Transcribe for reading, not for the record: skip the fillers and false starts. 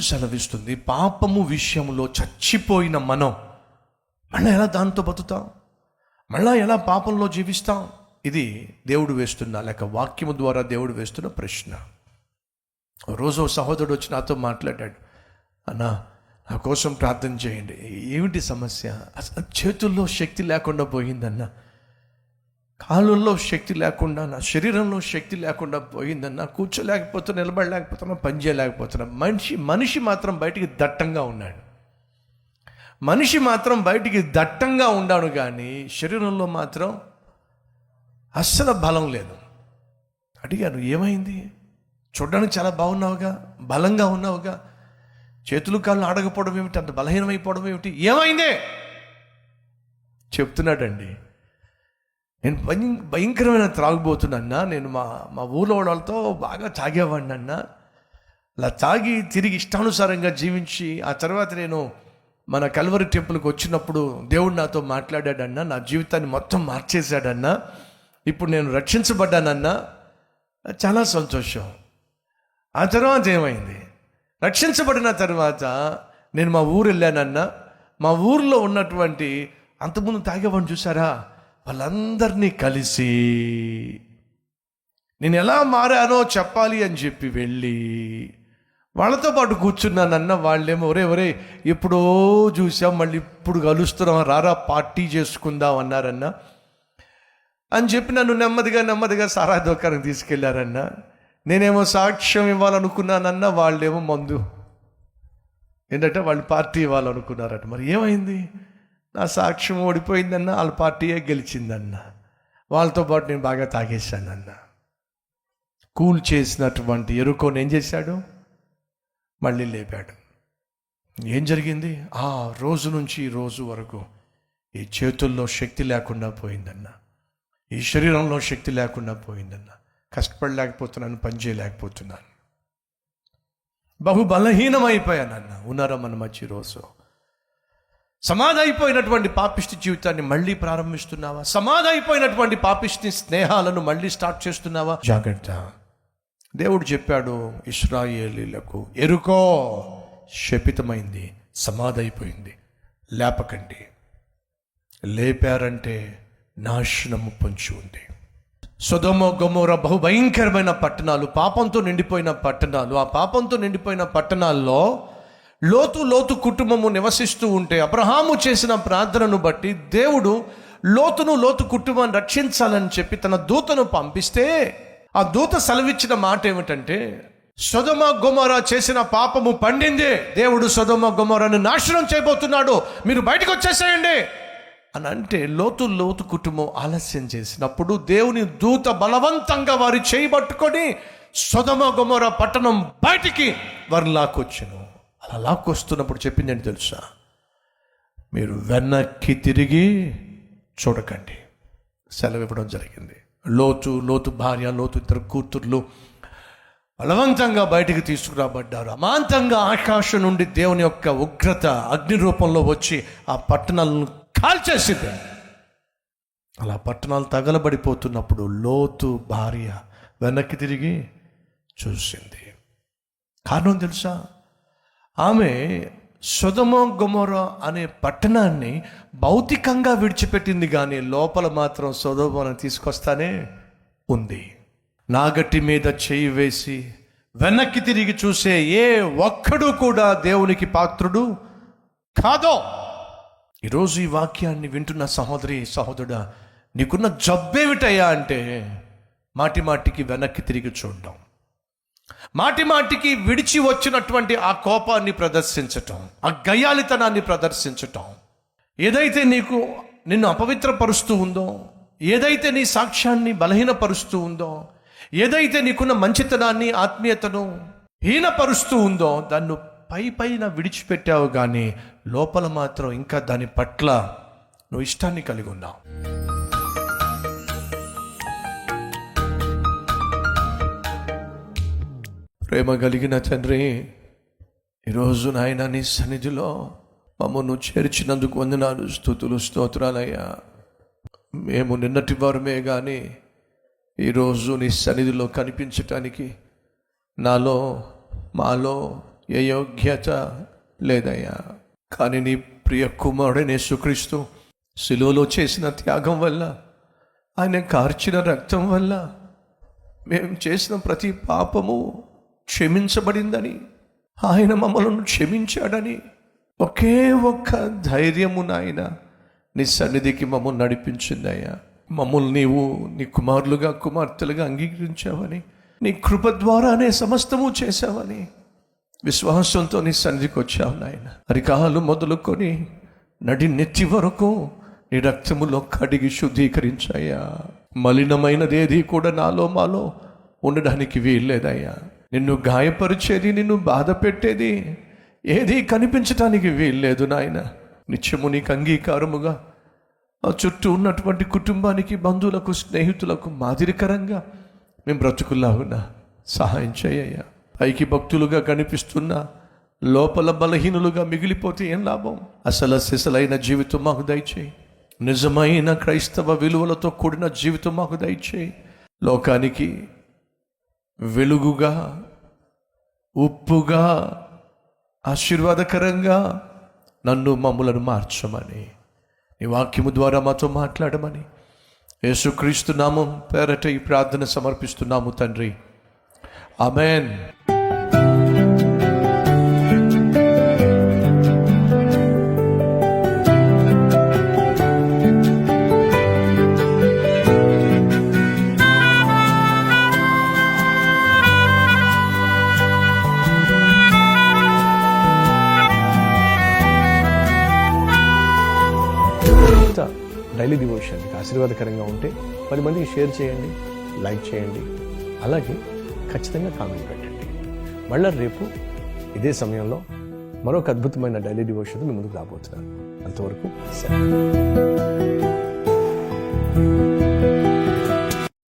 Bible సెలవిస్తుంది, పాపము విషయంలో చచ్చిపోయిన మనం మళ్ళీ ఎలా దాంతో బతుకుతాం, మళ్ళా ఎలా పాపంలో జీవిస్తాం? ఇది దేవుడు వేస్తున్న, లేక వాక్యము ద్వారా దేవుడు వేస్తున్న ప్రశ్న. రోజు సహోదరుడు వచ్చి నాతో మాట్లాడాడు, అన్నా నా కోసం ప్రార్థన చేయండి. ఏమిటి సమస్య? అసలు చేతుల్లో శక్తి లేకుండా పోయిందన్న, కాళ్ళల్లో శక్తి లేకుండా, నా శరీరంలో శక్తి లేకుండా పోయిందన్న, కూర్చోలేకపోతున్నా, నిలబడలేకపోతున్నా, పని చేయలేకపోతున్నా. మనిషి మాత్రం బయటికి దట్టంగా ఉన్నాడు. మనిషి మాత్రం బయటికి దట్టంగా ఉన్నాడు, కానీ శరీరంలో మాత్రం అస్సలు బలం లేదు. అడిగాను, ఏమైంది? చూడడానికి చాలా బాగున్నావుగా, బలంగా ఉన్నావుగా, చేతులు కాళ్ళు ఆడకపోవడం ఏమిటి, అంత బలహీనమైపోవడం ఏమిటి, ఏమైందే? చెప్తున్నాడండి, నేను భయంకరమైన త్రాగుబోతున్నా. నేను మా ఊళ్ళో వాళ్ళతో బాగా తాగేవాడిని అన్న. అలా తాగి తిరిగి ఇష్టానుసారంగా జీవించి ఆ తర్వాత నేను మన కల్వరి టెంపుల్కి వచ్చినప్పుడు దేవుడు నాతో మాట్లాడాడన్నా, నా జీవితాన్ని మొత్తం మార్చేశాడన్నా, ఇప్పుడు నేను రక్షించబడ్డానన్నా. చాలా సంతోషం. ఆ తర్వాత ఏమైంది? రక్షించబడిన తర్వాత నేను మా ఊరు వెళ్ళానన్నా. మా ఊరిలో ఉన్నటువంటి అంతకుముందు తాగేవాడిని చూసారా, వాళ్ళందరినీ కలిసి నేను ఎలా మారానో చెప్పాలి అని చెప్పి వెళ్ళి వాళ్ళతో పాటు కూర్చున్నానన్న. వాళ్ళేమో ఒరే ఎప్పుడో చూసాం, మళ్ళీ ఇప్పుడు కలుస్తున్నాం, రారా పార్టీ చేసుకుందాం అన్నారన్న అని చెప్పి నన్ను నెమ్మదిగా సారా దుకాణానికి తీసుకెళ్లారన్న. నేనేమో సాక్ష్యం ఇవ్వాలనుకున్నానన్న, వాళ్ళేమో మందు ఏంటంటే వాళ్ళు పార్టీ ఇవ్వాలనుకున్నారట. మరి ఏమైంది? నా సాక్ష్యం ఓడిపోయిందన్న, వాళ్ళ పార్టీయే గెలిచిందన్న. వాళ్ళతో పాటు నేను బాగా తాగేశానన్న. కూల్ చేసినటువంటి ఎరుకోని ఏం చేశాడు? మళ్ళీ లేపాడు. ఏం జరిగింది? ఆ రోజు నుంచి ఈ రోజు వరకు ఈ చేతుల్లో శక్తి లేకుండా పోయిందన్న, ఈ శరీరంలో శక్తి లేకుండా పోయిందన్న, కష్టపడలేకపోతున్నాను, పని చేయలేకపోతున్నాను, బహు బలహీనమైపోయానన్న. ఉన్నారా మన మధ్య రోజు? సమాధి అయిపోయినటువంటి పాపిష్టి జీవితాన్ని మళ్ళీ ప్రారంభిస్తున్నావా? సమాధి అయిపోయినటువంటి పాపిష్టి స్నేహాలను మళ్ళీ స్టార్ట్ చేస్తున్నావా? జాగ్రత్త. దేవుడు చెప్పాడు ఇశ్రాయేలీలకు, ఎరుకో శపితమైంది, సమాధి అయిపోయింది, లేపకండి. లేపారంటే నాశనము పొంచి ఉంది. సొదొమ గొమొర్రా బహుభయంకరమైన పట్టణాలు, పాపంతో నిండిపోయిన పట్టణాలు. ఆ పాపంతో నిండిపోయిన పట్టణాల్లో లోతు కుటుంబము నివసిస్తూ ఉంటే, అబ్రహాము చేసిన ప్రార్థనను బట్టి దేవుడు లోతు కుటుంబాన్ని రక్షించాలని చెప్పి తన దూతను పంపిస్తే, ఆ దూత సెలవిచ్చిన మాట ఏమిటంటే, సొదొమ గొమొర్రా చేసిన పాపము పండింది, దేవుడు సొదొమ గొమొర్రాను నాశనం చేయబోతున్నాడు, మీరు బయటకు వచ్చేసేయండి అని అంటే, లోతు కుటుంబం ఆలస్యం చేసినప్పుడు దేవుని దూత బలవంతంగా వారి చేయబట్టుకొని సొదొమ గొమొర్రా పట్టణం బయటికి వారు లాక్కొచ్చెను. అలా లాక్కొస్తున్నప్పుడు చెప్పిందని తెలుసా? మీరు వెనక్కి తిరిగి చూడకండి. సెలవు ఇవ్వడం జరిగింది. లోతు భార్య, లోతు ఇద్దరు కూతుర్లు బలవంతంగా బయటికి తీసుకురాబడ్డారు. అమాంతంగా ఆకాశం నుండి దేవుని యొక్క ఉగ్రత అగ్ని రూపంలో వచ్చి ఆ పట్టణాలను కాల్చేసింది. అలా పట్టణాలు తగలబడిపోతున్నప్పుడు లోతు భార్య వెనక్కి తిరిగి చూసింది. కారణం తెలుసా? ఆమె సొదొమ గొమొర్రా అనే పట్టణాన్ని భౌతికంగా విడిచిపెట్టింది, కానీ లోపల మాత్రం సొదొమను తీసుకొస్తానే ఉంది. నాగటి మీద చేయి వేసి వెనక్కి తిరిగి చూసే ఏ ఒక్కడు కూడా దేవునికి పాత్రుడు కాదో. ఈరోజు ఈ వాక్యాన్ని వింటున్న సహోదరి సహోదరుడా, నీకున్న జబ్బేమిటయ్యా అంటే మాటికి వెనక్కి తిరిగి చూడడం, మాటికి విడిచి వచ్చినటువంటి ఆ కోపాన్ని ప్రదర్శించటం, ఆ గయ్యాలితనాన్ని ప్రదర్శించటం. ఏదైతే నిన్ను అపవిత్రపరుస్తూ ఉందో, ఏదైతే నీ సాక్ష్యాన్ని బలహీనపరుస్తూ ఉందో, ఏదైతే నీకున్న మంచితనాన్ని ఆత్మీయతను హీనపరుస్తూ ఉందో, దాన్ని పైన విడిచిపెట్టావు, కానీ లోపల మాత్రం ఇంకా దాని పట్ల నువ్వు ఇష్టాన్ని కలిగి ఉన్నావు. ప్రేమ కలిగిన తండ్రి, ఈరోజు నాయన నీ సన్నిధిలో మమ్మల్ని చేర్చినందుకు వందనాలు, స్తుతులు, స్తోత్రాలయ్యా. మేము నిన్నటి వారమే కానీ ఈరోజు నీ సన్నిధిలో కనిపించటానికి మాలో ఏ యోగ్యత లేదయ్యా. కానీ నీ ప్రియ కుమారుడైన యేసుక్రీస్తు శిలువలో చేసిన త్యాగం వల్ల, ఆయన కార్చిన రక్తం వల్ల మేము చేసిన ప్రతి పాపము క్షమించబడిందని, ఆయన మమ్మల్ని క్షమించాడని ఒకే ఒక్క ధైర్యము నాయన నీ సన్నిధికి మమ్మల్ని నడిపించిందయ్యా. మమ్మల్ని నీవు నీ కుమారులుగా కుమార్తెలుగా అంగీకరించావని, నీ కృప ద్వారానే సమస్తము చేశావని విశ్వాసంతో నీ సన్నిధికి వచ్చావు నాయన. అరికాలు మొదలుకొని నడి నెత్తి వరకు నీ రక్తములో కడిగి శుద్ధీకరించాయా. మలినమైనదేది కూడా నాలో మాలో ఉండడానికి వీల్లేదయ్యా. నిన్ను గాయపరిచేది, నిన్ను బాధ పెట్టేది ఏది కనిపించటానికి వీల్లేదు నాయన. నిత్యము నీకు అంగీకారముగా ఆ చుట్టూ ఉన్నటువంటి కుటుంబానికి, బంధువులకు, స్నేహితులకు మాదిరికరంగా మేము బ్రతుకులాగునా సహాయం చేయ్యా. పైకి భక్తులుగా కనిపిస్తున్నా లోపల బలహీనులుగా మిగిలిపోతే ఏం లాభం? అసలు సిసలైన జీవితం మాకు దయచేయి. నిజమైన క్రైస్తవ విలువలతో కూడిన జీవితం మాకు దయచేయి. లోకానికి వెలుగుగా, ఉప్పుగా, ఆశీర్వాదకరంగా నన్ను మమ్ములను మార్చమని, నీ వాక్యము ద్వారా మాతో మాట్లాడమని యేసుక్రీస్తు నామం పేరట ఈ ప్రార్థన సమర్పిస్తున్నాము తండ్రి. ఆమేన్. డైలీ డివోషన్ మీకు ఆశీర్వాదకరంగా ఉంటే 10 మందికి షేర్ చేయండి, లైక్ చేయండి, అలాగే ఖచ్చితంగా కామెంట్ పెట్టండి. మళ్ళీ రేపు ఇదే సమయంలో మరొక అద్భుతమైన డైలీ డివోషన్ మీ ముందుకు రాబోతున్నాను. అంతవరకు సెలవు.